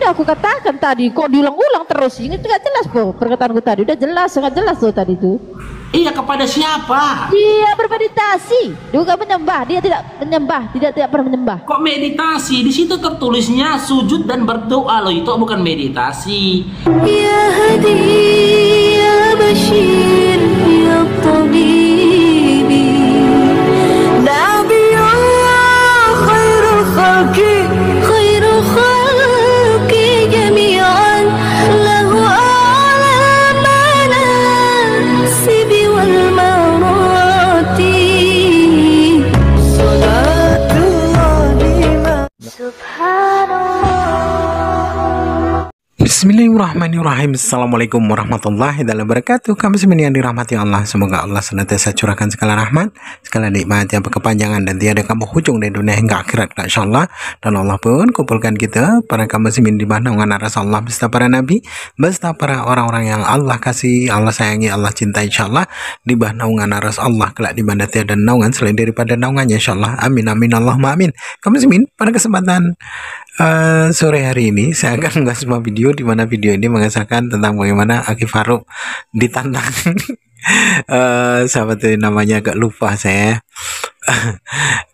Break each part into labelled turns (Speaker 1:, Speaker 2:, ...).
Speaker 1: Sudah aku katakan tadi, kok diulang-ulang terus? Ini tidak jelas kok perkataanku tadi. Udah jelas, sangat jelas tuh tadi tuh.
Speaker 2: Iya, kepada siapa?
Speaker 1: Dia bermeditasi, juga menyembah. Dia tidak menyembah, tidak pernah menyembah.
Speaker 2: Kok meditasi? Di situ tertulisnya sujud dan berdoa loh, itu bukan meditasi.
Speaker 3: Ya Hadi, ya Bashir, ya Tabibi, Nabiyullah khairul khalqi, khairul khalqi jami'an, lahu a'la manasibi wal marati, salatullah subhanallah.
Speaker 4: Bismillahirrahmanirrahim. Assalamualaikum warahmatullahi wabarakatuh. Kami semua yang dirahmati Allah, semoga Allah senantiasa curahkan segala rahmat, segala nikmat yang berkepanjangan dan tiada kamu hujung dari dunia hingga akhirat, insyaallah. Dan Allah pun kumpulkan kita para kaum muslimin di bawah naungan aras Allah beserta para nabi, beserta para orang-orang yang Allah kasih, Allah sayangi, Allah cintai, insyaallah, di bawah naungan aras Allah kelak di mana tiada naungan selain daripada naungannya, insyaallah. Amin amin Allahumma amin. Kaum muslimin, pada kesempatan sore hari ini saya akan mengulas sebuah video di mana video ini mengesahkan tentang bagaimana Aki Farouk ditantang sahabat ini namanya agak lupa saya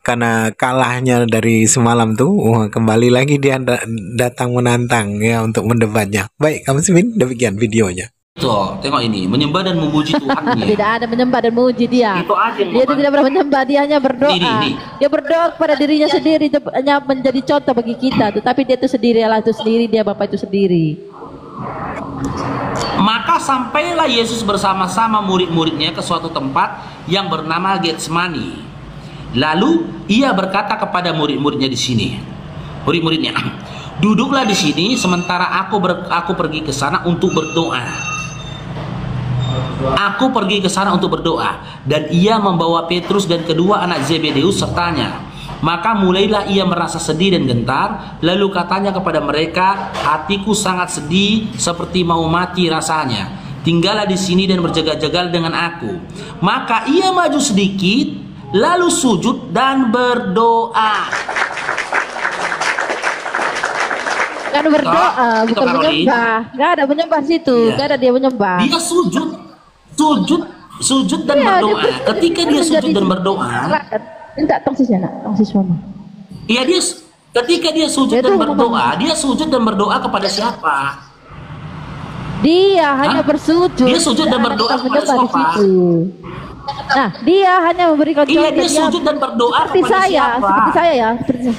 Speaker 4: karena kalahnya dari semalam tuh kembali lagi dia datang menantang ya untuk mendebatnya. Baik, kamu muslimin, demikian videonya.
Speaker 2: Tuh, tengok ini, menyembah dan memuji Tuhannya.
Speaker 1: Tidak ada menyembah dan memuji dia.
Speaker 2: Itu aja yang
Speaker 1: Dia itu tidak pernah menyembah, dia hanya berdoa.
Speaker 2: Ini.
Speaker 1: Dia berdoa kepada dirinya sendiri, itu hanya menjadi contoh bagi kita. Tetapi dia itu sendiri, Allah itu sendiri, dia Bapa itu sendiri.
Speaker 2: Maka sampailah Yesus bersama-sama murid-muridnya ke suatu tempat yang bernama Getsemani. Lalu ia berkata kepada murid-muridnya di sini, murid-muridnya, duduklah di sini sementara aku pergi ke sana untuk berdoa. Aku pergi ke sana untuk berdoa, dan ia membawa Petrus dan kedua anak Zebedeus sertanya. Maka mulailah ia merasa sedih dan gentar. Lalu katanya kepada mereka, hatiku sangat sedih seperti mau mati rasanya. Tinggallah di sini dan berjaga-jaga dengan aku. Maka ia maju sedikit, lalu sujud dan berdoa.
Speaker 1: Kan berdoa, bukan menyembah. Gak ada menyembah situ, gak ada dia menyembah.
Speaker 2: Dia sujud dan berdoa. Ketika dia sujud dan berdoa,
Speaker 1: minta tongsisnya nak, tongsis mama.
Speaker 2: Iya, ketika dia sujud dan berdoa, dia sujud dan berdoa kepada siapa?
Speaker 1: Dia hanya bersujud.
Speaker 2: Dia sujud dan berdoa kepada siapa?
Speaker 1: Nah, dia hanya memberikan contoh.
Speaker 2: Iya, dia sujud dan berdoa
Speaker 1: seperti
Speaker 2: kepada siapa?
Speaker 1: Seperti saya ya,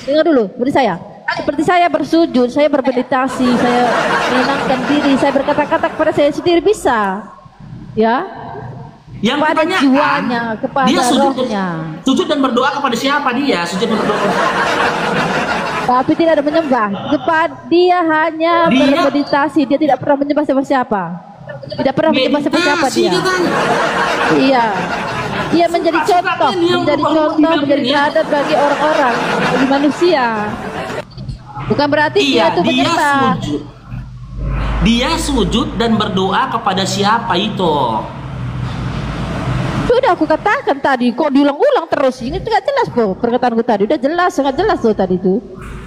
Speaker 1: dengar dulu, seperti saya. Seperti saya bersujud, saya bermeditasi, saya menenangkan diri, saya berkata-kata kepada saya sendiri bisa. Ya.
Speaker 2: Yang
Speaker 1: kepada jiwanya, kepada
Speaker 2: dia
Speaker 1: rohnya.
Speaker 2: Sujud dan berdoa kepada siapa dia? Sujud dan berdoa.
Speaker 1: Tapi tidak ada menyembah. Dia hanya bermeditasi, dia tidak pernah menyembah siapa-siapa. Tidak pernah menyembah siapa-siapa dia.
Speaker 2: Kan?
Speaker 1: Iya. Dia menjadi contoh, menjadi teladan bagi orang-orang, bagi manusia. Bukan berarti dia itu menyembah.
Speaker 2: Dia sujud dan berdoa kepada siapa itu?
Speaker 1: Sudah aku katakan tadi, kok diulang-ulang terus? Ini tidak jelas kok perkataanku tadi. Udah jelas, sangat jelas tuh tadi tuh.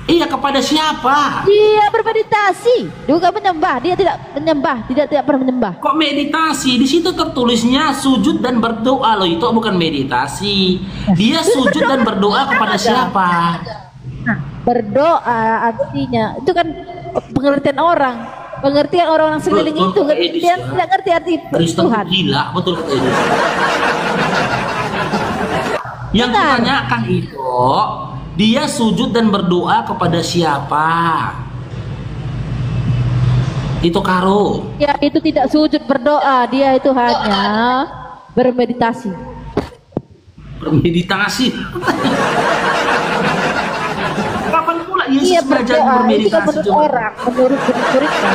Speaker 2: Iya, kepada siapa?
Speaker 1: Dia bermeditasi, juga menyembah. Dia tidak menyembah, tidak pernah menyembah.
Speaker 2: Kok meditasi? Di situ tertulisnya sujud dan berdoa loh, itu bukan meditasi. Dia sujud dan berdoa kepada siapa?
Speaker 1: Nah, berdoa artinya itu kan pengertian orang. Pengertian orang-orang sekeliling itu dia tidak ngerti arti Tuhan.
Speaker 2: Gila, betul kata Edis. Yang ditanyakan itu, dia sujud dan berdoa kepada siapa? Itu Karo.
Speaker 1: Ya, itu tidak sujud berdoa, dia itu hanya bermeditasi.
Speaker 2: Bermeditasi. Kapan pula Yesus belajar bermeditasi?
Speaker 1: Itu menurut orang, menurut murid-muridnya.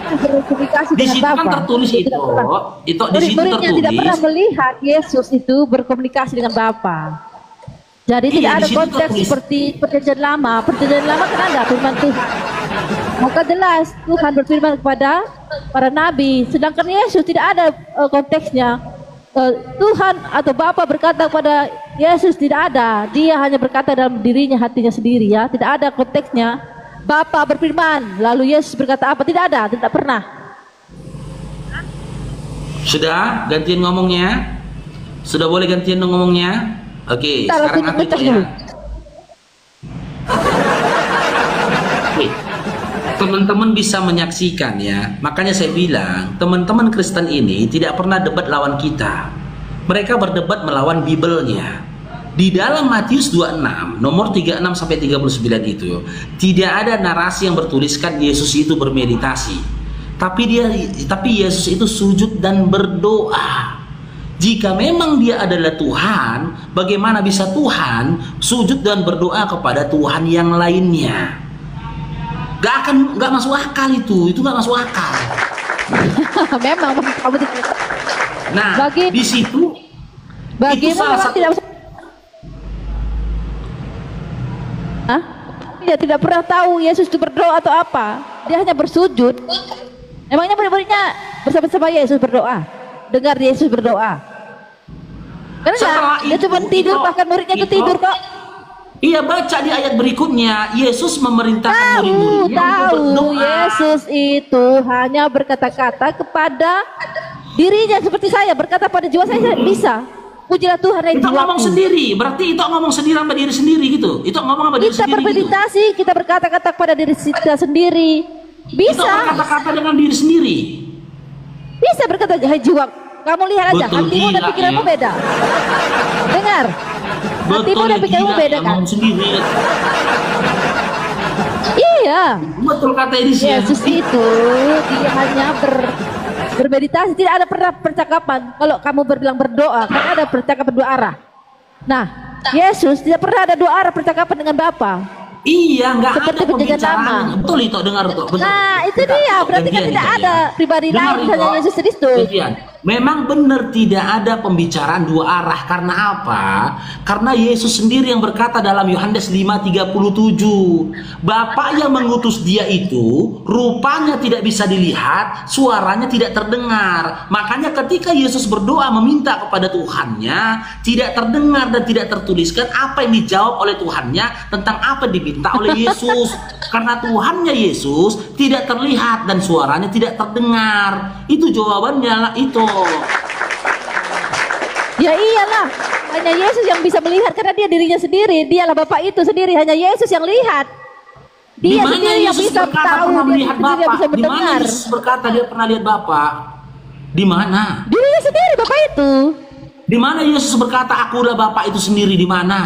Speaker 1: Berkomunikasi
Speaker 2: di situ
Speaker 1: dengan
Speaker 2: kan
Speaker 1: Bapa.
Speaker 2: tertulis itu. Itu di situ tertulis.
Speaker 1: Tidak pernah melihat Yesus itu berkomunikasi dengan Bapa. Jadi tidak ada konteks seperti perjanjian lama. Perjanjian lama kan ada firman Tuhan. Maka jelas Tuhan berfirman kepada para nabi. Sedangkan Yesus tidak ada konteksnya. Tuhan atau Bapa berkata kepada Yesus tidak ada. Dia hanya berkata dalam dirinya, hatinya sendiri ya. Tidak ada konteksnya. Bapa berfirman, lalu Yesus berkata apa? Tidak ada, tidak pernah.
Speaker 2: Sudah gantian ngomongnya? Sudah boleh gantian ngomongnya? Oke, sekarang aku itu ya. Oke. Teman-teman bisa menyaksikan ya. Makanya saya bilang, teman-teman Kristen ini tidak pernah debat lawan kita. Mereka berdebat melawan Bibelnya. Di dalam Matius 26 nomor 36 sampai 39 itu tidak ada narasi yang bertuliskan Yesus itu bermeditasi. Tapi Yesus itu sujud dan berdoa. Jika memang dia adalah Tuhan, bagaimana bisa Tuhan sujud dan berdoa kepada Tuhan yang lainnya? Gak masuk akal itu gak masuk akal.
Speaker 1: Memang kamu tidak.
Speaker 2: Nah, di situ
Speaker 1: bagimu
Speaker 2: salah
Speaker 1: memang
Speaker 2: satu.
Speaker 1: tidak. Hah? Dia tidak pernah tahu Yesus itu berdoa atau apa. Dia hanya bersujud. Emangnya murid-muridnya bersama-sama Yesus berdoa? Dengar Yesus berdoa? Karena dia cuma tidur, bahkan muridnya itu tidur kok.
Speaker 2: Iya, baca di ayat berikutnya, Yesus memerintahkan murid-muridnya untuk berdoa.
Speaker 1: Yesus itu hanya berkata-kata kepada dirinya seperti saya, berkata pada jiwa saya bisa. Pujilah Tuhan yang
Speaker 2: Itu ngomong sendiri, berarti itu ngomong sendiri sama diri sendiri gitu. Itu ngomong sama diri
Speaker 1: kita
Speaker 2: sendiri.
Speaker 1: bermeditasi, gitu. Kita berkata-kata kepada diri kita sendiri. Bisa.
Speaker 2: Itu berkata-kata dengan diri sendiri.
Speaker 1: Bisa berkata, hai jiwa, kamu lihat aja,
Speaker 2: Betul,
Speaker 1: hatimu dan
Speaker 2: gila,
Speaker 1: pikiranmu
Speaker 2: ya.
Speaker 1: beda. Dengar. Hatimu dan pikiranmu beda kan?
Speaker 2: Sendiri.
Speaker 1: Iya.
Speaker 2: Betul kata ini sih.
Speaker 1: Yesus itu dia hanya bermeditasi, tidak ada pernah percakapan. Kalau kamu berbilang berdoa, kan ada percakapan dua arah. Nah, Yesus tidak pernah ada dua arah percakapan dengan Bapa.
Speaker 2: Iya, nggak ada
Speaker 1: Seperti penjaga nama.
Speaker 2: pembicaraan. Betul itu, dengar tuh. Betul.
Speaker 1: Nah, itu dia. Berarti kan tidak ada pribadi lain hanya Yesus Kristus.
Speaker 2: Memang benar tidak ada pembicaraan dua arah. Karena apa? Karena Yesus sendiri yang berkata dalam Yohanes 5:37, Bapa yang mengutus dia itu rupanya tidak bisa dilihat, suaranya tidak terdengar. Makanya ketika Yesus berdoa meminta kepada Tuhannya, tidak terdengar dan tidak tertuliskan apa yang dijawab oleh Tuhannya tentang apa yang diminta oleh Yesus. Karena Tuhannya Yesus tidak terlihat dan suaranya tidak terdengar. Itu jawabannya lah itu.
Speaker 1: Ya iyalah, hanya Yesus yang bisa melihat karena dia dirinya sendiri. Dialah Bapa itu sendiri, hanya Yesus yang lihat. Dia
Speaker 2: Dimana
Speaker 1: sendiri yang
Speaker 2: Yesus
Speaker 1: bisa
Speaker 2: berkata
Speaker 1: tahu,
Speaker 2: pernah
Speaker 1: dia
Speaker 2: melihat
Speaker 1: sendiri yang
Speaker 2: Bapa?
Speaker 1: bisa
Speaker 2: Di mana
Speaker 1: mendengar.
Speaker 2: Yesus berkata dia pernah lihat Bapa? Di mana?
Speaker 1: Dirinya sendiri Bapa itu.
Speaker 2: Di mana Yesus berkata akulah Bapa itu sendiri? Di mana?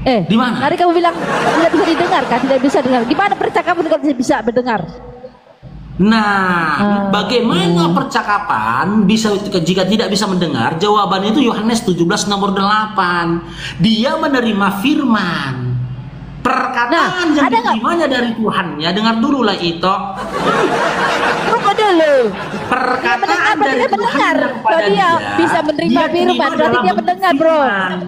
Speaker 2: Di mana?
Speaker 1: Tadi kamu bilang tidak bisa didengar kan? Tidak bisa dengar. Gimana percakapan kalau bisa mendengar?
Speaker 2: Nah, bagaimana percakapan bisa jika tidak bisa mendengar? Jawabannya itu Yohanes 17 nomor 8. Dia menerima firman. Perkataan yang diterimanya dari Tuhannya. Dengar dulu lah itu.
Speaker 1: Tunggu dulu.
Speaker 2: Perkataan dari Tuhan
Speaker 1: mendengar.
Speaker 2: yang
Speaker 1: Kalau
Speaker 2: pada
Speaker 1: dia bisa menerima
Speaker 2: dia
Speaker 1: firman,
Speaker 2: terima
Speaker 1: berarti
Speaker 2: dalam
Speaker 1: dia
Speaker 2: bentuk
Speaker 1: mendengar, bro.
Speaker 2: firman.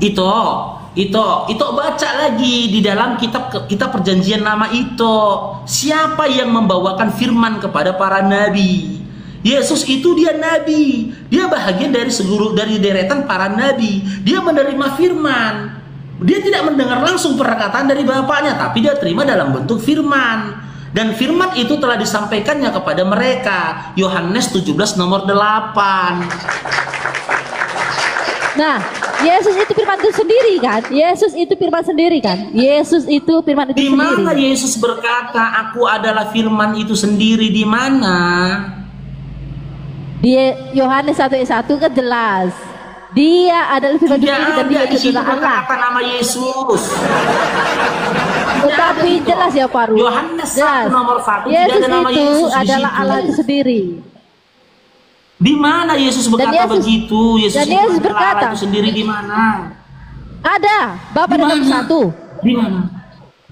Speaker 2: Itu baca lagi di dalam kitab perjanjian lama itu. Siapa yang membawakan firman kepada para nabi? Yesus itu dia nabi. Dia bahagian dari deretan para nabi. Dia menerima firman. Dia tidak mendengar langsung perkataan dari Bapaknya, tapi dia terima dalam bentuk firman. Dan firman itu telah disampaikannya kepada mereka. Yohanes 17 nomor 8.
Speaker 1: Nah, Yesus itu firman itu sendiri kan? Yesus itu firman sendiri kan? Yesus itu firman itu
Speaker 2: Di
Speaker 1: sendiri.
Speaker 2: mana Yesus berkata, "Aku adalah firman itu sendiri"? Di mana?
Speaker 1: Di Yohanes 1:1 kan jelas. Dia adalah firman itu
Speaker 2: Tidak
Speaker 1: sendiri dan dia
Speaker 2: ada di
Speaker 1: itu
Speaker 2: situ
Speaker 1: adalah Allah.
Speaker 2: kata nama Yesus.
Speaker 1: Tetapi jelas ya Paru.
Speaker 2: Yohanes 1
Speaker 1: Jelas.
Speaker 2: nomor 1 tidak
Speaker 1: Yesus
Speaker 2: ada nama
Speaker 1: itu
Speaker 2: Yesus di
Speaker 1: adalah
Speaker 2: situ.
Speaker 1: Allah itu sendiri.
Speaker 2: Di mana Yesus berkata
Speaker 1: Yesus-
Speaker 2: begitu? Yesus
Speaker 1: dan
Speaker 2: itu
Speaker 1: Yesus
Speaker 2: adalah
Speaker 1: berkata,
Speaker 2: Allah itu sendiri di mana?
Speaker 1: Ada Bapa
Speaker 2: Di
Speaker 1: dan Aku
Speaker 2: mana?
Speaker 1: satu.
Speaker 2: Di mana?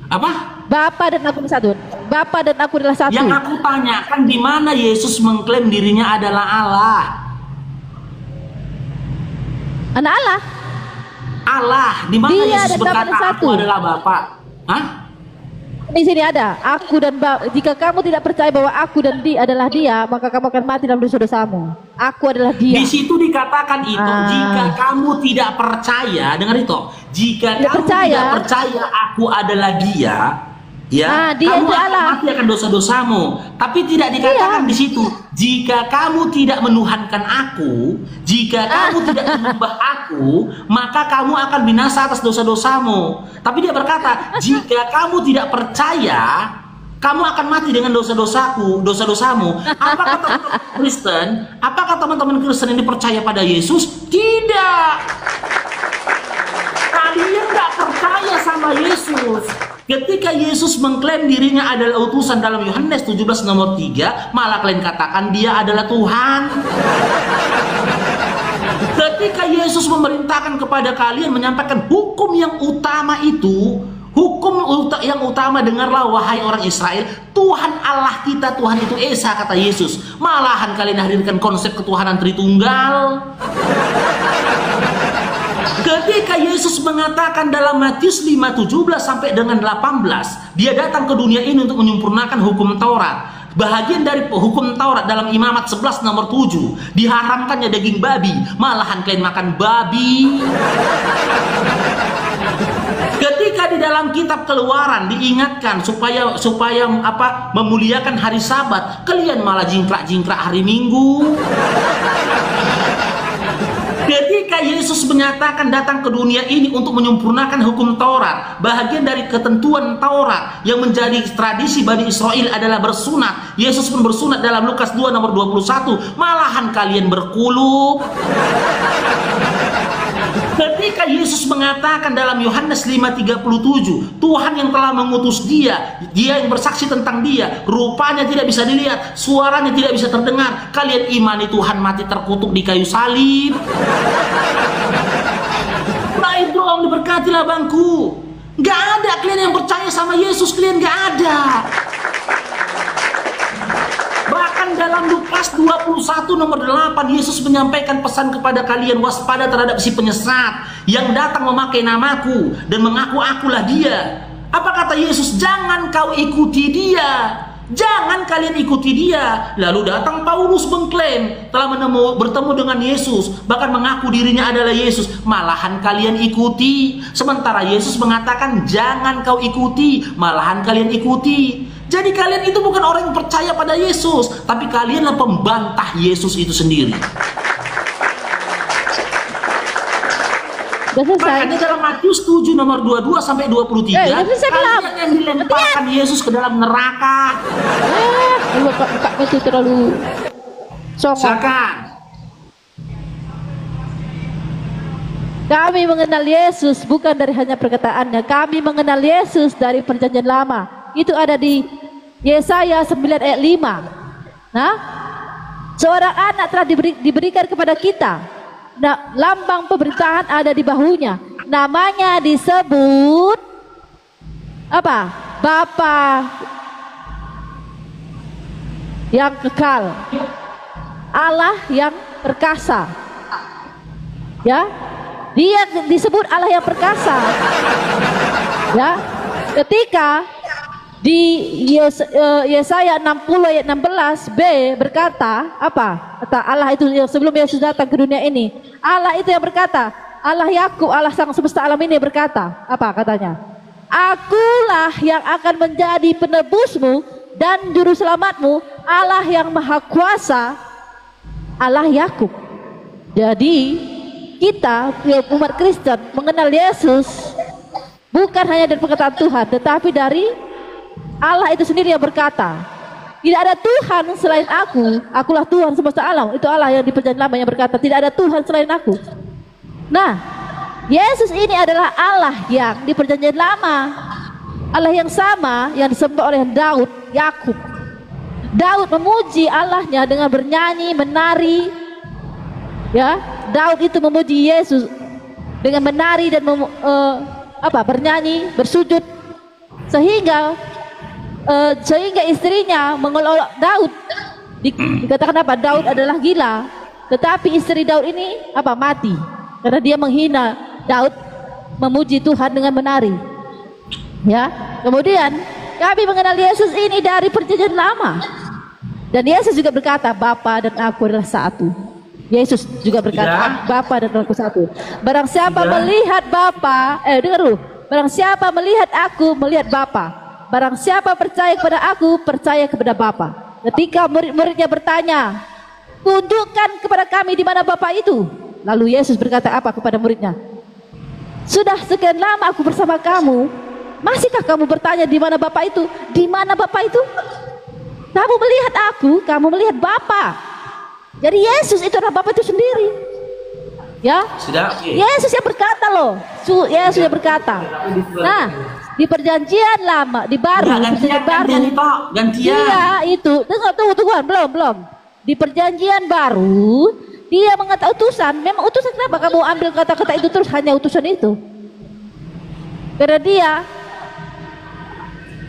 Speaker 2: Apa?
Speaker 1: Bapa dan Aku satu. Bapa dan Aku adalah satu.
Speaker 2: Yang aku tanyakan di mana Yesus mengklaim dirinya adalah Allah?
Speaker 1: Anak Allah.
Speaker 2: Allah, di mana
Speaker 1: Dia
Speaker 2: Yesus
Speaker 1: dan Bapa
Speaker 2: berkata
Speaker 1: satu.
Speaker 2: aku adalah Bapa? Hah?
Speaker 1: Di sini ada aku dan jika kamu tidak percaya bahwa aku dan dia adalah dia, maka kamu akan mati dalam dosa-dosamu. Aku adalah dia.
Speaker 2: Di situ dikatakan itu, jika kamu tidak percaya, dengar itu, jika kamu tidak percaya aku adalah dia, ya,
Speaker 1: dia
Speaker 2: kamu akan
Speaker 1: Allah.
Speaker 2: mati akan dosa-dosamu. Tapi tidak dikatakan di situ, jika kamu tidak menuhankan aku, jika kamu tidak menyembah aku, maka kamu akan binasa atas dosa-dosamu. Tapi dia berkata, jika kamu tidak percaya, kamu akan mati dengan dosa-dosaku, dosa-dosamu. Apakah teman-teman Kristen? Apakah teman-teman Kristen ini percaya pada Yesus? Tidak. Kalian nggak percaya sama Yesus. Ketika Yesus mengklaim dirinya adalah utusan dalam Yohanes 17 nomor 3, malah kalian katakan dia adalah Tuhan. Ketika Yesus memerintahkan kepada kalian menyampaikan hukum yang utama itu, yang utama, dengarlah wahai orang Israel, Tuhan Allah kita, Tuhan itu Esa, kata Yesus. Malahan kalian hadirkan konsep ketuhanan Tritunggal. Ketika Yesus mengatakan dalam Matius 5:17 sampai dengan 18, dia datang ke dunia ini untuk menyempurnakan hukum Taurat. Bahagian dari hukum Taurat dalam Imamat 11 nomor 7, diharamkannya daging babi, malahan kalian makan babi. Ketika di dalam kitab Keluaran diingatkan supaya memuliakan hari Sabat, kalian malah jingkrak-jingkrak hari Minggu. Ketika Yesus menyatakan datang ke dunia ini untuk menyempurnakan hukum Taurat, bahagian dari ketentuan Taurat yang menjadi tradisi Bani Israel adalah bersunat. Yesus pun bersunat dalam Lukas 2 nomor 21, malahan kalian berkulup. Ketika Yesus mengatakan dalam Yohanes 5:37, Tuhan yang telah mengutus dia yang bersaksi tentang dia, rupanya tidak bisa dilihat, suaranya tidak bisa terdengar, kalian imani Tuhan mati terkutuk di kayu salib. Nah itu orang diberkatilah bangku. Gak ada kalian yang percaya sama Yesus, kalian gak ada. Bahkan dalam Lukas 21 nomor 8, Yesus menyampaikan pesan kepada kalian, waspada terhadap si penyesat yang datang memakai namaku dan mengaku akulah dia. Apa kata Yesus? Jangan kau ikuti dia, jangan kalian ikuti dia. Lalu datang Paulus mengklaim telah bertemu dengan Yesus, bahkan mengaku dirinya adalah Yesus, malahan kalian ikuti. Sementara Yesus mengatakan jangan kau ikuti, malahan kalian ikuti. Jadi kalian itu bukan orang yang percaya pada Yesus, tapi kalianlah pembantah Yesus itu sendiri. Bahkan di dalam Matius 7 nomor 22 sampai 23, kalian yang dilemparkan Yesus ke dalam neraka.
Speaker 1: Buka itu terlalu
Speaker 2: Silakan.
Speaker 1: Kami mengenal Yesus bukan dari hanya perkataannya, kami mengenal Yesus dari perjanjian lama. Itu ada di Yesaya 9 ayat 5. Nah, seorang anak telah diberikan kepada kita. Nah, lambang pemerintahan ada di bahunya. Namanya disebut apa? Bapa yang kekal, Allah yang perkasa. Ya, dia disebut Allah yang perkasa. Ya, ketika di Yesaya 60 ayat 16b berkata apa? Kata Allah itu sebelum Yesus datang ke dunia ini, Allah itu yang berkata, Allah Yakub, Allah sang semesta alam ini berkata, apa katanya? Akulah yang akan menjadi penebusmu dan juru selamatmu, Allah yang maha kuasa, Allah Yakub. Jadi kita umat Kristen mengenal Yesus bukan hanya dari perkataan Tuhan, tetapi dari Allah itu sendiri yang berkata, tidak ada Tuhan selain aku, akulah Tuhan semesta alam. Itu Allah yang di perjanjian lama yang berkata, tidak ada Tuhan selain aku. Nah, Yesus ini adalah Allah yang di perjanjian lama, Allah yang sama yang disembah oleh Daud, Yakub. Daud memuji Allahnya dengan bernyanyi, menari. Ya, Daud itu memuji Yesus dengan menari dan bernyanyi, bersujud, sehingga istrinya mengolok Daud. Dikatakan apa? Daud adalah gila. Tetapi istri Daud ini mati karena dia menghina Daud memuji Tuhan dengan menari. Ya, kemudian Kami mengenal Yesus ini dari perjanjian lama. Dan Yesus juga berkata, Bapa dan aku adalah satu. Yesus juga berkata, Bapa dan aku satu. Barang siapa melihat Bapa, dengar dulu. Barang siapa melihat aku, melihat Bapa. Barang siapa percaya kepada aku, percaya kepada Bapa. Ketika murid-muridnya bertanya, tunjukkan kepada kami di mana Bapa itu. Lalu Yesus berkata apa kepada muridnya? Sudah sekian lama aku bersama kamu, masihkah kamu bertanya di mana Bapa itu? Di mana Bapa itu? Kamu melihat aku, kamu melihat Bapa. Jadi Yesus itu adalah Bapa itu sendiri. Ya,
Speaker 2: Sudah.
Speaker 1: Yesus yang berkata loh. Yesus yang berkata. Nah, di perjanjian lama, di baru, perjanjian baru.
Speaker 2: Gantian.
Speaker 1: Iya itu. Tunggu, belum. Di perjanjian baru, dia mengatakan utusan. Memang utusan, kenapa kamu ambil kata-kata itu terus hanya utusan itu? Karena dia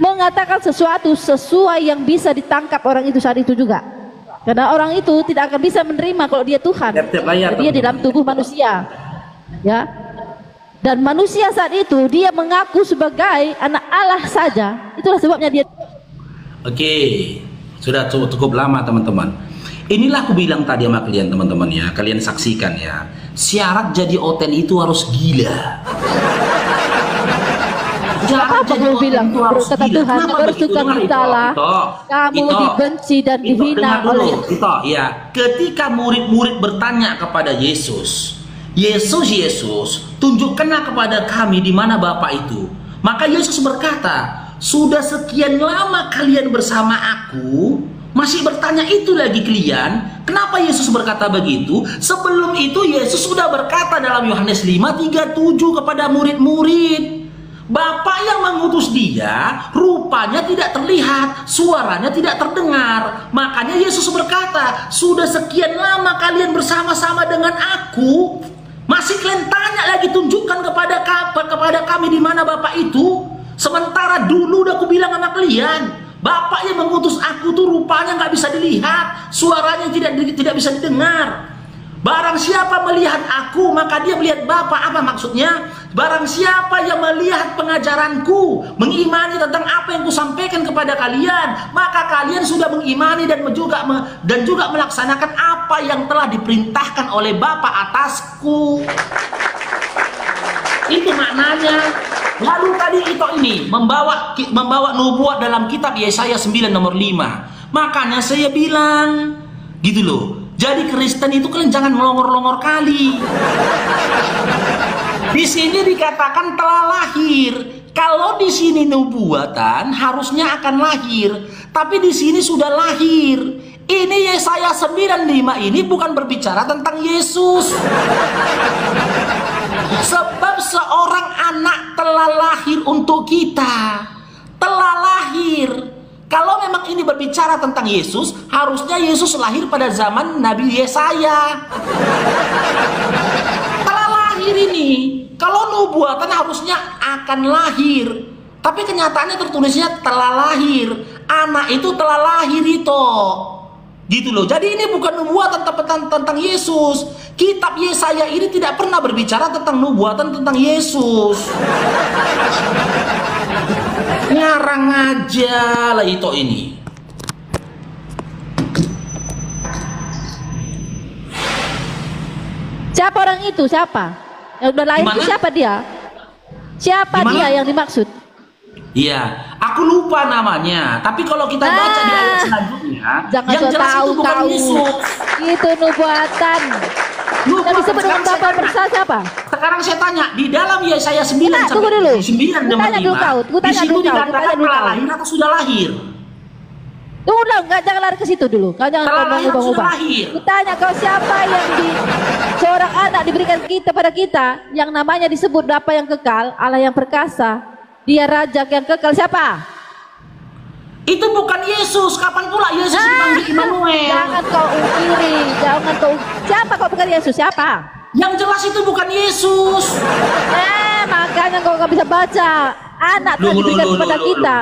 Speaker 1: mengatakan sesuatu sesuai yang bisa ditangkap orang itu saat itu juga. Karena orang itu tidak akan bisa menerima kalau dia Tuhan. Dia di dalam tubuh manusia. Ya. Dan manusia saat itu dia mengaku sebagai anak Allah saja. Itulah sebabnya dia.
Speaker 2: Oke. Sudah cukup lama teman-teman. Inilah aku bilang tadi sama kalian teman-teman ya. Kalian saksikan ya. Syarat jadi oten itu harus gila.
Speaker 1: Apa kamu bilang? Kata Tuhan, bersukacitalah. Kamu dibenci dan dihina oleh.
Speaker 2: Ya, ketika murid-murid bertanya kepada Yesus, Yesus, tunjukkanlah kepada kami di mana Bapa itu. Maka Yesus berkata, sudah sekian lama kalian bersama aku, masih bertanya itu lagi kalian. Kenapa Yesus berkata begitu? Sebelum itu Yesus sudah berkata dalam Yohanes 5:37 kepada murid-murid, Bapa yang mengutus dia rupanya tidak terlihat, suaranya tidak terdengar. Makanya Yesus berkata, sudah sekian lama kalian bersama-sama dengan aku, masih kalian tanya lagi, tunjukkan kepada kami di mana Bapa itu. Sementara dulu udah aku bilang sama kalian, Bapa yang mengutus aku tuh rupanya nggak bisa dilihat, suaranya tidak bisa didengar. Barang siapa melihat aku, maka dia melihat Bapa. Apa maksudnya? Barang siapa yang melihat pengajaranku, mengimani tentang apa yang kusampaikan kepada kalian, maka kalian sudah mengimani dan juga melaksanakan apa yang telah diperintahkan oleh Bapa atasku. Itu maknanya. Lalu tadi ini membawa nubuat dalam kitab Yesaya 9 nomor 5. Makanya saya bilang gitu loh. Jadi Kristen itu kalian jangan melongor-longor kali. Di sini dikatakan telah lahir. Kalau di sini nubuatan harusnya akan lahir, tapi di sini sudah lahir. Ini Yesaya 9:5 ini bukan berbicara tentang Yesus. Sebab seorang anak telah lahir untuk kita. Telah lahir. Kalau memang ini berbicara tentang Yesus, harusnya Yesus lahir pada zaman Nabi Yesaya. Telah lahir ini. Kalau nubuatan harusnya akan lahir. Tapi kenyataannya tertulisnya telah lahir. Anak itu telah lahir itu. Gitu loh. Jadi ini bukan nubuatan tentang Yesus. Kitab Yesaya ini tidak pernah berbicara tentang nubuatan tentang Yesus. Ngarang aja lah itu ini.
Speaker 1: Siapa orang itu? Siapa? Yang udah lahir itu siapa dia? Siapa dia yang dimaksud?
Speaker 2: Iya, aku lupa namanya. Tapi kalau kita baca di ayat selanjutnya,
Speaker 1: jangan
Speaker 2: yang jelas itu bukan Yesus.
Speaker 1: Itu nubuatan. Yang disebut dengan Bapa bersama siapa?
Speaker 2: Sekarang saya tanya, di dalam Yesaya 9
Speaker 1: tunggu dulu.
Speaker 2: 9 nomor 5, di situ dikatakan telah lahir atau sudah lahir?
Speaker 1: Tunggu dong, jangan lari ke situ dulu. Kau jangan ngubah-ngubah. Kutanya kau siapa yang seorang anak diberikan pada kita, yang namanya disebut Bapa yang kekal, Allah yang perkasa, Dia Raja yang kekal, siapa?
Speaker 2: Itu bukan Yesus. Kapan pula Yesus dipanggil Immanuel?
Speaker 1: Jangan kau ungkiri, siapa kau bukan Yesus? Siapa?
Speaker 2: Yang jelas itu bukan Yesus.
Speaker 1: Makanya kau nggak bisa baca. Anak telah diberikan kepada kita.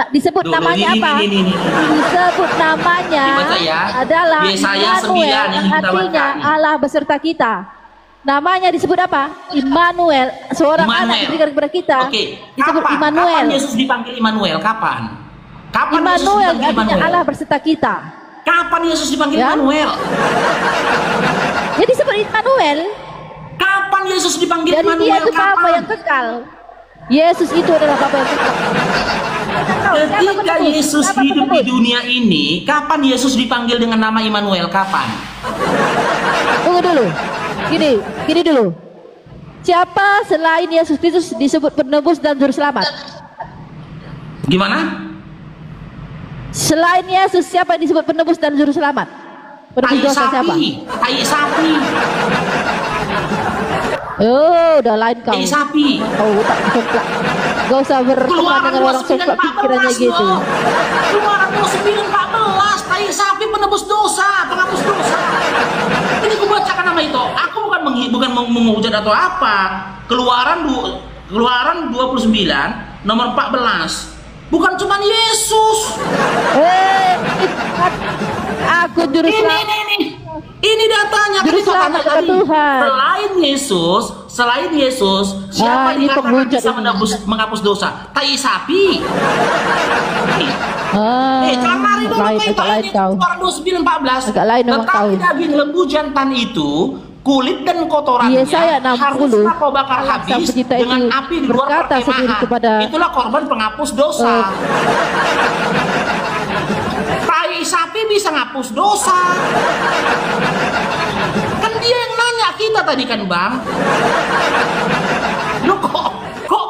Speaker 1: Disebut namanya apa? Disebut namanya adalah Immanuel, artinya Allah beserta kita. Namanya disebut apa? Immanuel. Seorang anak diberikan kepada kita.
Speaker 2: Oke.
Speaker 1: Disebut Immanuel.
Speaker 2: Kapan Yesus dipanggil Immanuel? Kapan? Kapan Yesus
Speaker 1: Immanuel
Speaker 2: dipanggil
Speaker 1: artinya
Speaker 2: Immanuel?
Speaker 1: Allah beserta kita.
Speaker 2: Kapan Yesus dipanggil
Speaker 1: Ya.
Speaker 2: Immanuel?
Speaker 1: Jadi seperti Immanuel.
Speaker 2: Kapan Yesus dipanggil
Speaker 1: Jadi dia
Speaker 2: Immanuel?
Speaker 1: itu Bapa
Speaker 2: Kapan?
Speaker 1: yang kekal. Yesus itu adalah Bapa yang kekal.
Speaker 2: Ketika Yesus
Speaker 1: Siapa
Speaker 2: hidup di
Speaker 1: penebus?
Speaker 2: dunia ini, kapan Yesus dipanggil dengan nama Immanuel? Kapan?
Speaker 1: Tunggu dulu. Gini dulu. Siapa selain Yesus Kristus disebut penebus dan juru selamat?
Speaker 2: Gimana?
Speaker 1: Selain Yesus siapa yang disebut penebus dan juru selamat? Penebus
Speaker 2: Tai
Speaker 1: dosa siapa?
Speaker 2: sapi. Tai sapi.
Speaker 1: Oh, udah lain kau.
Speaker 2: Tai sapi.
Speaker 1: Kau tak somplak. Gak usah berteman
Speaker 2: Keluaran
Speaker 1: dengan orang somplak
Speaker 2: 29:14
Speaker 1: pikirannya gitu.
Speaker 2: loh. Keluaran 29:14, tai sapi penebus dosa, penghapus dosa. Ini aku bacakan nama itu. Aku bukan menghujat atau apa. Keluaran 29 nomor 14. Bukan cuma Yesus.
Speaker 1: Aku juru selamat.
Speaker 2: Ini datanya
Speaker 1: Juru
Speaker 2: kan itu
Speaker 1: selamat
Speaker 2: tadi.
Speaker 1: kata Tuhan.
Speaker 2: Selain Yesus, siapa
Speaker 1: ini
Speaker 2: dikatakan
Speaker 1: penghujat
Speaker 2: bisa
Speaker 1: ini.
Speaker 2: menghapus dosa? Tai sapi. Jangan lari dulu
Speaker 1: lain, agak lain kau.
Speaker 2: Keluaran 29:14.
Speaker 1: Agak lain memang kau.
Speaker 2: Tetapi daging lembu jantan itu, kulit dan kotorannya
Speaker 1: Yesaya 60,
Speaker 2: haruslah kau bakar
Speaker 1: Allah Sang
Speaker 2: habis
Speaker 1: Pencipta
Speaker 2: dengan
Speaker 1: itu
Speaker 2: api di luar
Speaker 1: berkata sendiri
Speaker 2: perkemahan.
Speaker 1: kepada-
Speaker 2: Itulah korban penghapus dosa. Tai sapi bisa ngapus dosa. Kan dia yang nanya kita tadi kan, Bang. Lu kok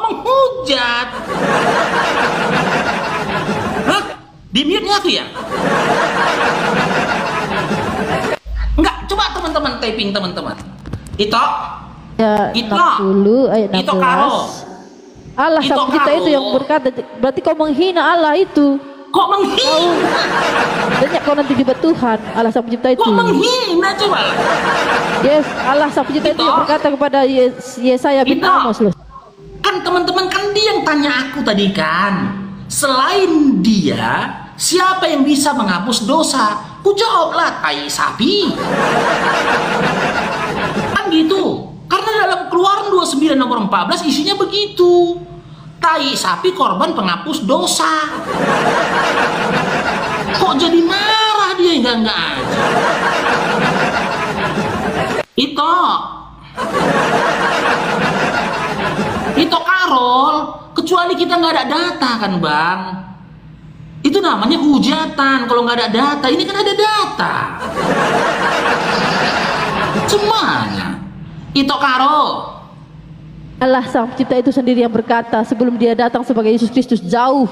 Speaker 2: menghujat? Hah? Di mute-nya tuh ya? Enggak, coba teman-teman typing teman-teman. Ito,
Speaker 1: Ya,
Speaker 2: Ito.
Speaker 1: 60 ayat 16.
Speaker 2: Ito karo.
Speaker 1: Allah
Speaker 2: Ito
Speaker 1: Sang Pencipta
Speaker 2: karo.
Speaker 1: itu yang berkata, berarti kau menghina Allah itu.
Speaker 2: Kok menghina?
Speaker 1: Banyak kau nanti dibuat Tuhan, Allah Sang Pencipta itu.
Speaker 2: Kok menghina coba?
Speaker 1: Yes, Allah Sang Pencipta itu
Speaker 2: Ito.
Speaker 1: yang berkata kepada Yesaya bin
Speaker 2: Ito.
Speaker 1: Amos loh.
Speaker 2: Kan teman-teman kan dia yang tanya aku tadi kan. Selain dia, siapa yang bisa menghapus dosa? Ku jawablah, tai sapi. Kan gitu. Karena dalam Keluaran 29 nomor 14 isinya begitu. Tai sapi korban penghapus dosa. Kok jadi marah dia enggak aja. Itu Karol, kecuali kita nggak ada data kan Bang. Itu namanya hujatan kalau nggak ada data. Ini kan ada data. Semuanya. Itu Karol.
Speaker 1: Allah Sang Pencipta itu sendiri yang berkata sebelum dia datang sebagai Yesus Kristus, jauh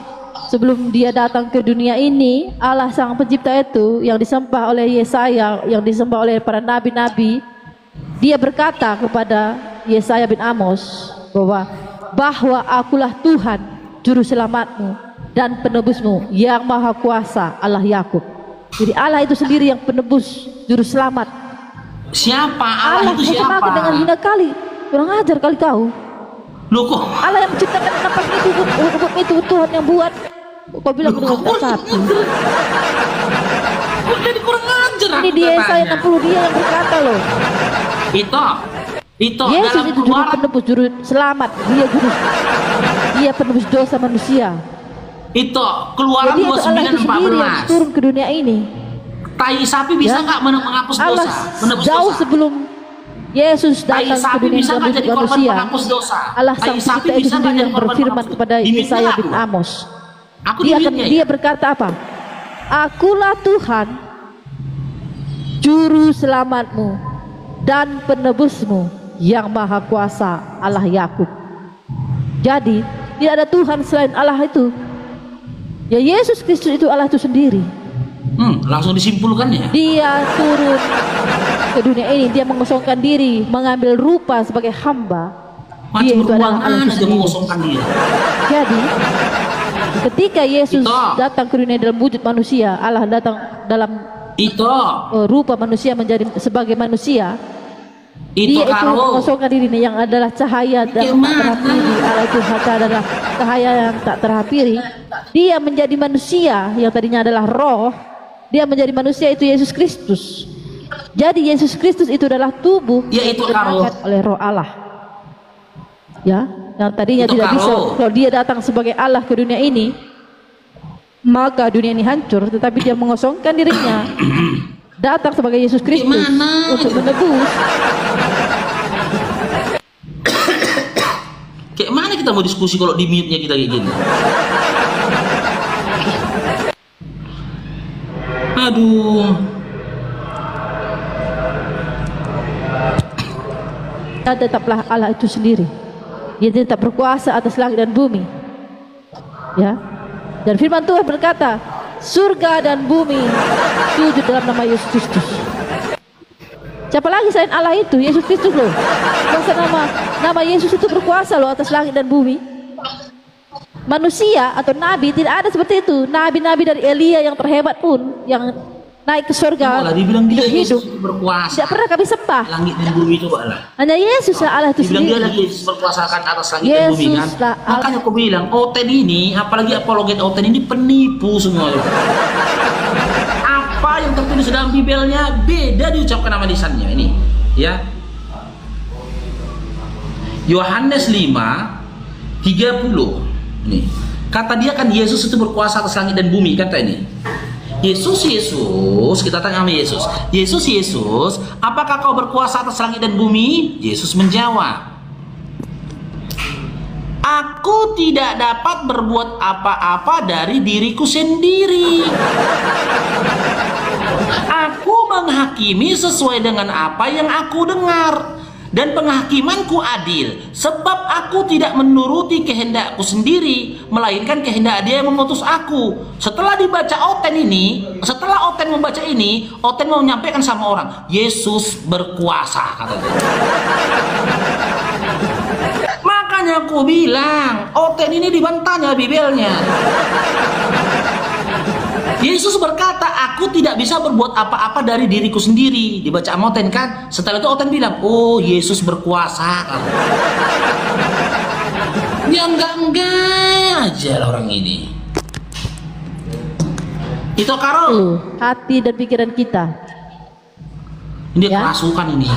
Speaker 1: sebelum dia datang ke dunia ini, Allah Sang Pencipta itu yang disembah oleh Yesaya, yang disembah oleh para nabi-nabi, dia berkata kepada Yesaya bin Amos bahwa akulah Tuhan juru selamatmu dan penebusmu yang maha kuasa, Allah Yakub. Jadi Allah itu sendiri yang penebus, juru selamat.
Speaker 2: Siapa? Allah itu
Speaker 1: disamakan
Speaker 2: siapa?
Speaker 1: dengan hina kali. Kurang ajar kali kau.
Speaker 2: Loh kok?
Speaker 1: Allah yang menciptakan nafas itu Tuhan yang buat. Kau bilang
Speaker 2: Loh,
Speaker 1: dengan
Speaker 2: kok
Speaker 1: satu.
Speaker 2: Kok jadi kurang ajar
Speaker 1: Ini
Speaker 2: aku
Speaker 1: dia Yesaya
Speaker 2: katanya?
Speaker 1: 60 dia yang berkata loh.
Speaker 2: Itu
Speaker 1: Yesus
Speaker 2: dalam
Speaker 1: itu juru
Speaker 2: Keluaran
Speaker 1: penebus, juru selamat. Dia penebus dosa manusia.
Speaker 2: itu Keluaran
Speaker 1: Jadi itu Allah itu sendiri yang
Speaker 2: 29:14.
Speaker 1: turun ke dunia ini.
Speaker 2: Tai sapi bisa
Speaker 1: Ya.
Speaker 2: nggak menghapus
Speaker 1: Allah
Speaker 2: dosa? Menebus
Speaker 1: jauh
Speaker 2: dosa?
Speaker 1: sebelum Yesus
Speaker 2: Tai
Speaker 1: datang ke
Speaker 2: sapi
Speaker 1: dunia
Speaker 2: bisa
Speaker 1: dalam
Speaker 2: nggak
Speaker 1: bentuk
Speaker 2: jadi korban
Speaker 1: manusia.
Speaker 2: penghapus dosa?
Speaker 1: Allah
Speaker 2: Tai
Speaker 1: Sang
Speaker 2: sapi
Speaker 1: Pencipta itu
Speaker 2: bisa nggak
Speaker 1: sendiri
Speaker 2: jadi
Speaker 1: yang
Speaker 2: korban
Speaker 1: berfirman
Speaker 2: penghapus
Speaker 1: kepada
Speaker 2: dosa? Diminta
Speaker 1: Yesaya bin
Speaker 2: aku.
Speaker 1: Amos.
Speaker 2: Aku diminta.
Speaker 1: Dia berkata apa? Akulah Tuhan, juru selamatmu dan penebusmu yang maha kuasa, Allah Yakub. Jadi tidak ada Tuhan selain Allah itu. Ya Yesus Kristus itu Allah itu sendiri.
Speaker 2: Langsung disimpulkan ya.
Speaker 1: Dia turun ke dunia ini, dia mengosongkan diri, mengambil rupa sebagai hamba. Dia
Speaker 2: Macam
Speaker 1: itu adalah Allah
Speaker 2: ruangan
Speaker 1: itu
Speaker 2: aja
Speaker 1: sendiri.
Speaker 2: mengosongkan diri.
Speaker 1: Jadi ketika Yesus
Speaker 2: Itu.
Speaker 1: datang ke dunia dalam wujud manusia, Allah datang dalam
Speaker 2: Itu
Speaker 1: rupa manusia menjadi sebagai manusia.
Speaker 2: itu
Speaker 1: Dia itu
Speaker 2: karo.
Speaker 1: mengosongkan dirinya yang adalah cahaya dan tak
Speaker 2: Gimana?
Speaker 1: terhampiri. Allah itu adalah cahaya yang tak terhampiri. Dia menjadi manusia yang tadinya adalah roh. Dia menjadi manusia itu Yesus Kristus. Jadi Yesus Kristus itu adalah tubuh
Speaker 2: Ya, itu
Speaker 1: yang digerakkan
Speaker 2: karo.
Speaker 1: oleh roh Allah. Ya, yang tadinya
Speaker 2: Itu
Speaker 1: tidak
Speaker 2: karo.
Speaker 1: bisa. Kalau dia datang sebagai Allah ke dunia ini, maka dunia ini hancur, tetapi dia mengosongkan dirinya, datang sebagai Yesus Kristus
Speaker 2: Gimana?
Speaker 1: untuk menebus.
Speaker 2: Kayak mana kita mau diskusi kalau di mute-nya kita kayak gini? Aduh.
Speaker 1: Dan tetaplah Allah itu sendiri. Dia tetap berkuasa atas langit dan bumi. Ya. Dan firman Tuhan berkata, surga dan bumi sujud dalam nama Yesus Kristus. Siapa lagi selain Allah itu? Yesus Kristus loh. Masa nama Yesus itu berkuasa loh atas langit dan bumi. Manusia atau nabi tidak ada seperti itu. Nabi-nabi dari Elia yang terhebat pun yang naik ke surga
Speaker 2: Malah dibilang dia
Speaker 1: hidup
Speaker 2: Yesus berkuasa.
Speaker 1: tidak pernah kami sembah.
Speaker 2: Langit dan bumi coba lah.
Speaker 1: Hanya Yesus lah Allah itu
Speaker 2: Dibilang dia
Speaker 1: sendiri.
Speaker 2: lagi Yesus berkuasa akan atas langit dan bumi kan.
Speaker 1: Yesus lah Allah.
Speaker 2: Makanya aku bilang Oten ini, apalagi apologet Oten ini penipu semua. Apa yang tertulis dalam Bibelnya beda diucapkan nama lisannya ini. Ya. Yohanes 5:30. Nih. Kata dia kan Yesus itu berkuasa atas langit dan bumi kata ini. Yesus, kita tanya sama Yesus. Yesus, apakah kau berkuasa atas langit dan bumi? Yesus menjawab, aku tidak dapat berbuat apa-apa dari diriku sendiri. Aku menghakimi sesuai dengan apa yang aku dengar. Dan penghakimanku adil, sebab aku tidak menuruti kehendakku sendiri, melainkan kehendak Dia yang mengutus aku. Setelah dibaca Oten ini, setelah Oten membaca ini, Oten mau menyampaikan sama orang, Yesus berkuasa, katanya. Makanya aku bilang, Oten ini dibantahnya Bibelnya. Yesus berkata, aku tidak bisa berbuat apa-apa dari diriku sendiri. Dibaca Oten kan. Setelah itu Oten bilang, oh Yesus berkuasa. Ya enggak aja lah orang ini. Itu Karol.
Speaker 1: Hati dan pikiran kita.
Speaker 2: Ini
Speaker 1: Ya.
Speaker 2: kerasukan ini.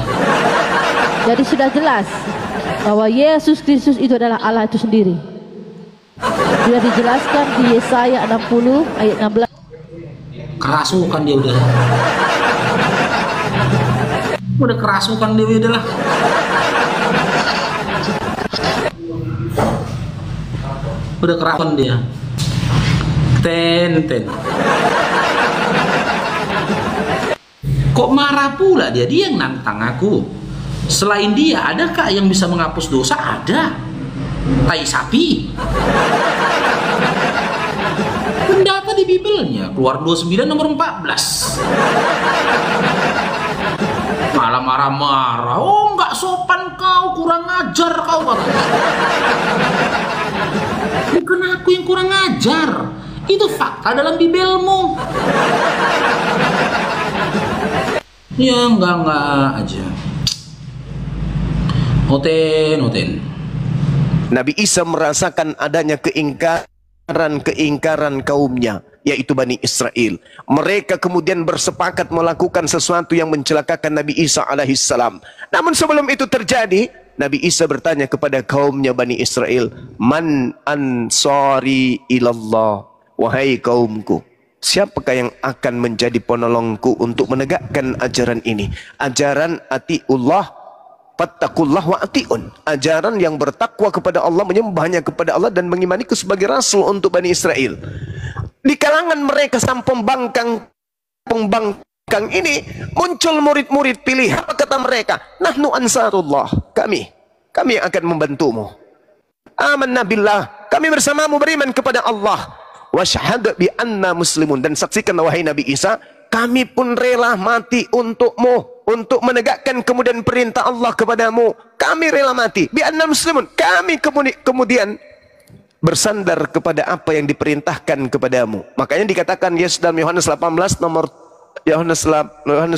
Speaker 1: Jadi sudah jelas bahwa Yesus Kristus itu adalah Allah itu sendiri. Sudah dijelaskan di Yesaya 60 ayat 16.
Speaker 2: Kerasukan dia udah. Udah kerasukan dia udah lah. Udah kerasukan dia. Ten. Kok marah pula dia? Dia yang nantang aku. Selain dia, adakah yang bisa menghapus dosa? Ada. Tai sapi. Pendata di Bibelnya, Keluar 29 nomor 14. Malah marah-marah. Oh, nggak sopan kau, kurang ajar kau, katanya. Bukan aku yang kurang ajar. Itu fakta dalam Bibelmu. Ya enggak aja. Oten.
Speaker 5: Nabi Isa merasakan adanya keingkaran kaumnya, yaitu Bani Israel. Mereka kemudian bersepakat melakukan sesuatu yang mencelakakan Nabi Isa alaihissalam. Namun sebelum itu terjadi, Nabi Isa bertanya kepada kaumnya Bani Israel, Man ansari ilallah, wahai kaumku, siapakah yang akan menjadi penolongku untuk menegakkan ajaran ini? Ajaran atiullah, fattakullah wa atiun. Ajaran yang bertakwa kepada Allah, menyembahnya kepada Allah dan mengimaniku sebagai rasul untuk Bani Israel. Di kalangan mereka sang pembangkang ini muncul murid-murid pilih. Apa kata mereka? Nahnu ansarullah. Kami akan membantumu. Amanna billah. Kami bersamamu beriman kepada Allah. Wasyhad bi anna muslimun. Dan saksikan wahai Nabi Isa, kami pun rela mati untukmu, untuk menegakkan kemudian perintah Allah kepadamu. Kami rela mati. Bi anna muslimun. Kami kemudian bersandar kepada apa yang diperintahkan kepadamu. Makanya dikatakan Yesus dalam Yohanes 18 nomor Yohanes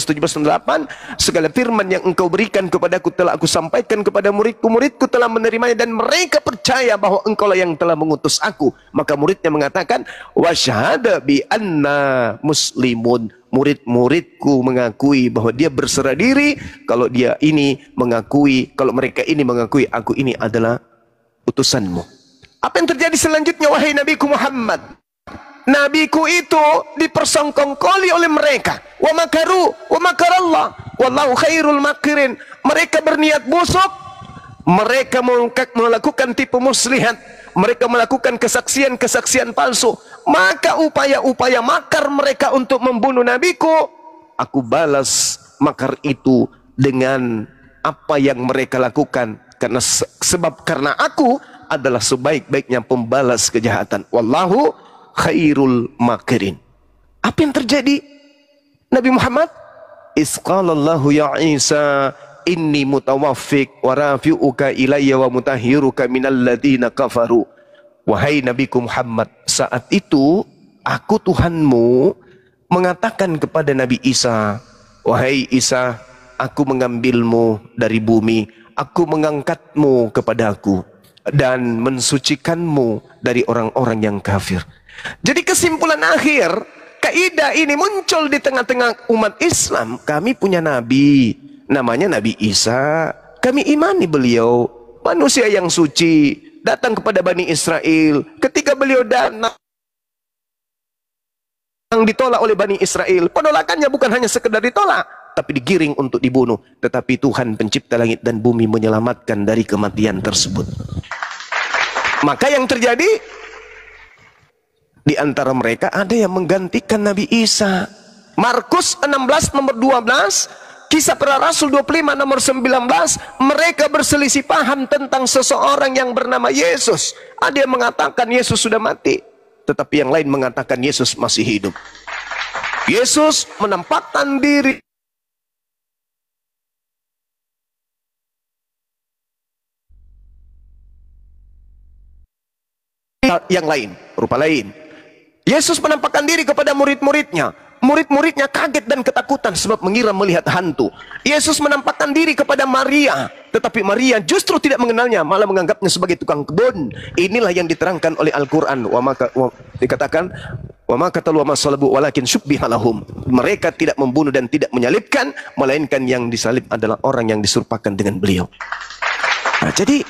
Speaker 5: 17:8, segala firman yang engkau berikan kepadaku telah aku sampaikan kepada muridku, muridku telah menerimanya dan mereka percaya bahwa engkau lah yang telah mengutus aku. Maka muridnya mengatakan wasyhada bi anna muslimun. Murid-muridku mengakui bahwa dia berserah diri kalau dia ini mengakui, kalau mereka ini mengakui aku ini adalah utusanmu. Apa yang terjadi selanjutnya wahai Nabiku Muhammad? nabiku itu dipersongkongkoli oleh mereka. Wa makaru wa makarallah wallahu khairul makirin. Mereka berniat busuk, mereka melakukan tipu muslihat, mereka melakukan kesaksian-kesaksian palsu. Maka upaya-upaya makar mereka untuk membunuh nabiku, aku balas makar itu dengan apa yang mereka lakukan, karena karena aku adalah sebaik-baiknya pembalas kejahatan. Wallahu khairul makirin. Apa yang terjadi? Nabi Muhammad, isqalallahu ya Isa inni mutawaffik wa rafi'uka ilayya wa mutahhiruka minal ladina kafaru. Wahai Nabiku Muhammad, saat itu aku Tuhanmu mengatakan kepada Nabi Isa, wahai Isa, aku mengambilmu dari bumi, aku mengangkatmu kepadaku dan mensucikanmu dari orang-orang yang kafir. Jadi kesimpulan akhir, kaidah ini muncul di tengah-tengah umat Islam. Kami punya Nabi, namanya Nabi Isa. Kami imani beliau, manusia yang suci, datang kepada Bani Israel. Ketika beliau datang, ditolak oleh Bani Israel. Penolakannya bukan hanya sekedar ditolak, tapi digiring untuk dibunuh. Tetapi Tuhan pencipta langit dan bumi menyelamatkan dari kematian tersebut. Maka yang terjadi, di antara mereka ada yang menggantikan Nabi Isa. Markus 16 nomor 12, Kisah Para Rasul 25 nomor 19, mereka berselisih paham tentang seseorang yang bernama Yesus. Ada yang mengatakan Yesus sudah mati, tetapi yang lain mengatakan Yesus masih hidup. Yesus menampakkan diri yang lain, rupa lain. Yesus menampakkan diri kepada murid-muridnya. Murid-muridnya kaget dan ketakutan sebab mengira melihat hantu. Yesus menampakkan diri kepada Maria, tetapi Maria justru tidak mengenalnya, malah menganggapnya sebagai tukang kebun. Inilah yang diterangkan oleh Al-Quran. Dikatakan, wa ma qatalu wa ma salabu walakin syubbiha lahum. Mereka tidak membunuh dan tidak menyalibkan, melainkan yang disalib adalah orang yang diserupakan dengan beliau. Nah, jadi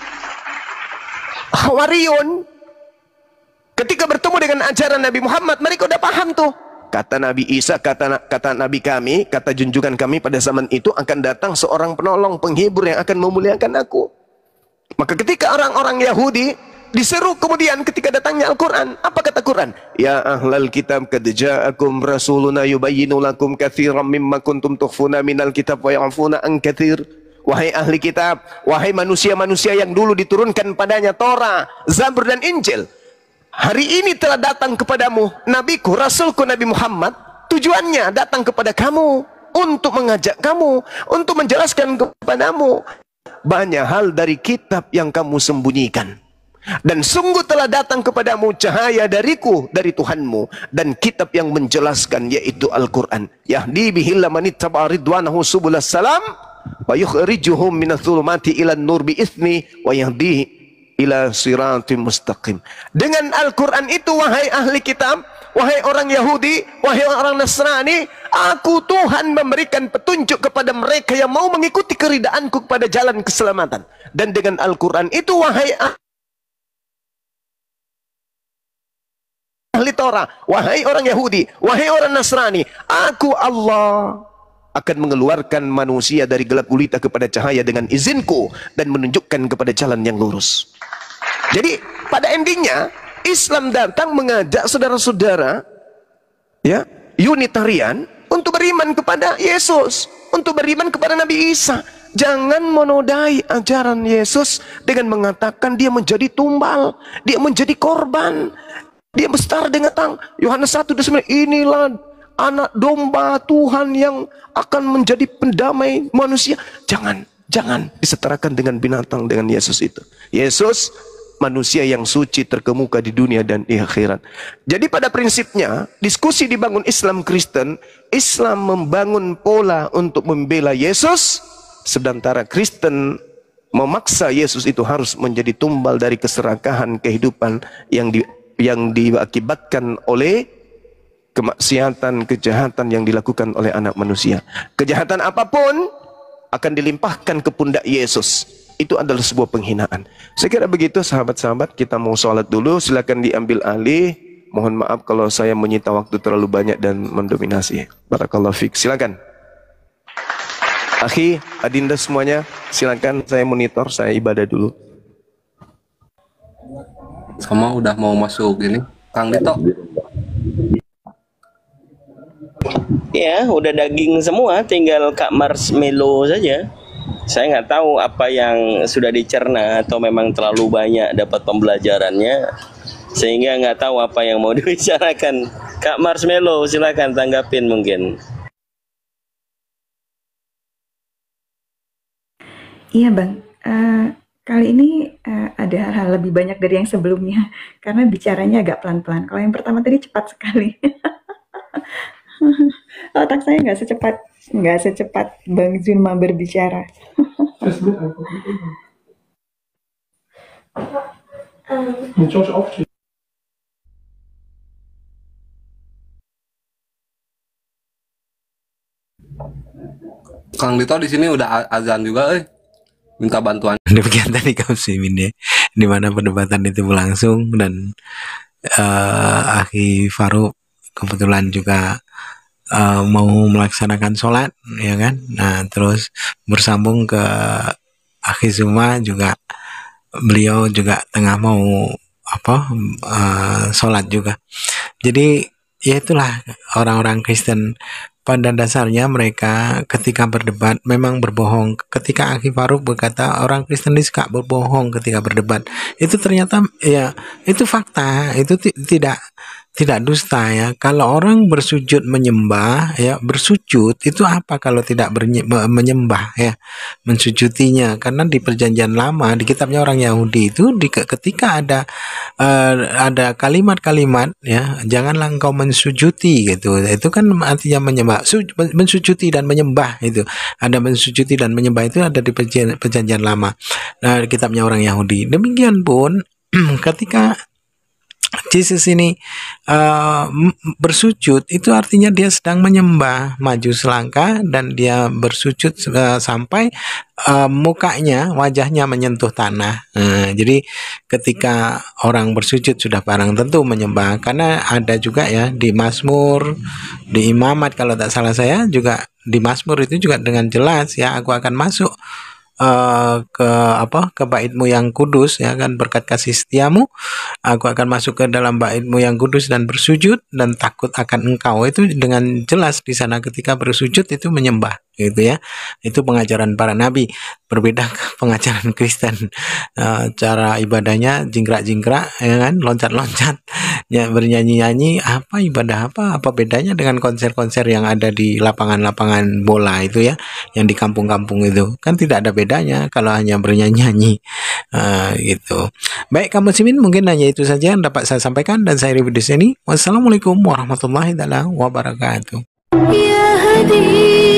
Speaker 5: Hawariyun ketika bertemu dengan ajaran Nabi Muhammad, mereka udah paham tuh. Kata Nabi Isa, kata Nabi kami, kata junjungan kami pada zaman itu akan datang seorang penolong, penghibur yang akan memuliakan aku. Maka ketika orang-orang Yahudi diseru kemudian ketika datangnya Al-Quran, apa kata Quran? Ya ahlal kitab qad ja'akum rasuluna yubayyinu lakum katsiran mimma kuntum tukhfuna minal kitab wa ya'funa an katsir. Wahai ahli kitab, wahai manusia-manusia yang dulu diturunkan padanya Torah, Zabur dan Injil. Hari ini telah datang kepadamu nabiku, rasulku Nabi Muhammad. Tujuannya datang kepada kamu untuk mengajak kamu, untuk menjelaskan kepadamu banyak hal dari kitab yang kamu sembunyikan. Dan sungguh telah datang kepadamu cahaya dariku, dari Tuhanmu, dan kitab yang menjelaskan, yaitu Al-Quran. Yahdi bihilla manittaba ridwanahu subulas salam wa yukhrijuhum minadh-dhulumati ilan nur bi'ithni wa yahdi ila siratim mustaqim. Dengan Al-Quran itu, wahai ahli kitab, wahai orang Yahudi, wahai orang Nasrani, aku Tuhan memberikan petunjuk kepada mereka yang mau mengikuti keridaanku kepada jalan keselamatan. Dan dengan Al-Quran itu, wahai ahli Torah, wahai orang Yahudi, wahai orang Nasrani, aku Allah akan mengeluarkan manusia dari gelap gulita kepada cahaya dengan izinku dan menunjukkan kepada jalan yang lurus. Jadi pada endingnya Islam datang mengajak saudara-saudara ya, Unitarian untuk beriman kepada Yesus, untuk beriman kepada Nabi Isa. Jangan menodai ajaran Yesus dengan mengatakan dia menjadi tumbal, dia menjadi korban, dia bersetara dengan Yohanes 1:9, inilah anak domba Tuhan yang akan menjadi pendamai manusia. Jangan disetarakan dengan binatang, dengan Yesus itu. Yesus manusia yang suci terkemuka di dunia dan di akhirat. Jadi pada prinsipnya diskusi dibangun Islam Kristen, Islam membangun pola untuk membela Yesus, sementara Kristen memaksa Yesus itu harus menjadi tumbal dari keserakahan kehidupan yang diakibatkan oleh kemaksiatan, kejahatan yang dilakukan oleh anak manusia. Kejahatan apapun akan dilimpahkan ke pundak Yesus. Itu adalah sebuah penghinaan. Saya kira begitu sahabat-sahabat, kita mau sholat dulu, silakan diambil alih. Mohon maaf kalau saya menyita waktu terlalu banyak dan mendominasi. Barakallahu fiik. Silakan. Akhi, adinda semuanya, silakan, saya monitor, saya ibadah dulu.
Speaker 6: Sama udah mau masuk ini, Kang Dito.
Speaker 7: Ya, udah daging semua, tinggal Kak Marshmello saja. Saya nggak tahu apa yang sudah dicerna atau memang terlalu banyak dapat pembelajarannya, sehingga nggak tahu apa yang mau dibicarakan. Kak Marshmello, silakan tanggapin mungkin.
Speaker 8: Iya Bang, kali ini ada hal-hal lebih banyak dari yang sebelumnya karena bicaranya agak pelan-pelan. Kalau yang pertama tadi cepat sekali. Otak saya nggak secepat Bang Zulma berbicara.
Speaker 6: Kang Dito di sini udah azan juga, minta bantuan.
Speaker 4: Demikian tadi kaum muslimin ya, di mana perdebatan itu berlangsung dan Akhi Farouk kebetulan juga mau melaksanakan sholat, ya kan. Nah terus bersambung ke Akhi Zuma juga, beliau juga tengah mau sholat juga. Jadi ya itulah orang-orang Kristen. Pada dasarnya mereka ketika berdebat memang berbohong. Ketika Akhi Farouk berkata orang Kristen suka berbohong ketika berdebat, itu ternyata ya itu fakta, itu tidak dusta ya. Kalau orang bersujud menyembah ya, bersujud itu apa kalau tidak menyembah ya, mensujutinya. Karena di perjanjian lama di kitabnya orang Yahudi itu ketika ada kalimat-kalimat ya, janganlah engkau mensujuti gitu, itu kan artinya menyembah. Mensujuti dan menyembah itu ada, mensujuti dan menyembah itu ada di perjanjian lama, nah di kitabnya orang Yahudi. Demikian pun ketika Yesus ini bersujud, itu artinya dia sedang menyembah, maju selangkah dan dia bersujud sampai mukanya, wajahnya menyentuh tanah. Jadi ketika orang bersujud sudah barang tentu menyembah, karena ada juga ya di Mazmur, di Imamat kalau tak salah saya juga, di Mazmur itu juga dengan jelas ya, aku akan masuk ke baitmu yang kudus ya kan, berkat kasih setiamu aku akan masuk ke dalam baitmu yang kudus dan bersujud dan takut akan engkau. Itu dengan jelas di sana ketika bersujud itu menyembah gitu ya. Itu pengajaran para nabi, berbeda pengajaran Kristen. Cara ibadahnya jingkrak-jingkrak ya kan, loncat-loncat ya, bernyanyi-nyanyi. Apa ibadah apa bedanya dengan konser-konser yang ada di lapangan-lapangan bola itu ya, yang di kampung-kampung itu kan tidak ada bedanya kalau hanya bernyanyi-nyanyi gitu. Baik kaum muslimin, mungkin hanya itu saja yang dapat saya sampaikan dan saya review di sini. Wassalamualaikum warahmatullahi wabarakatuh.
Speaker 3: Ya Hadi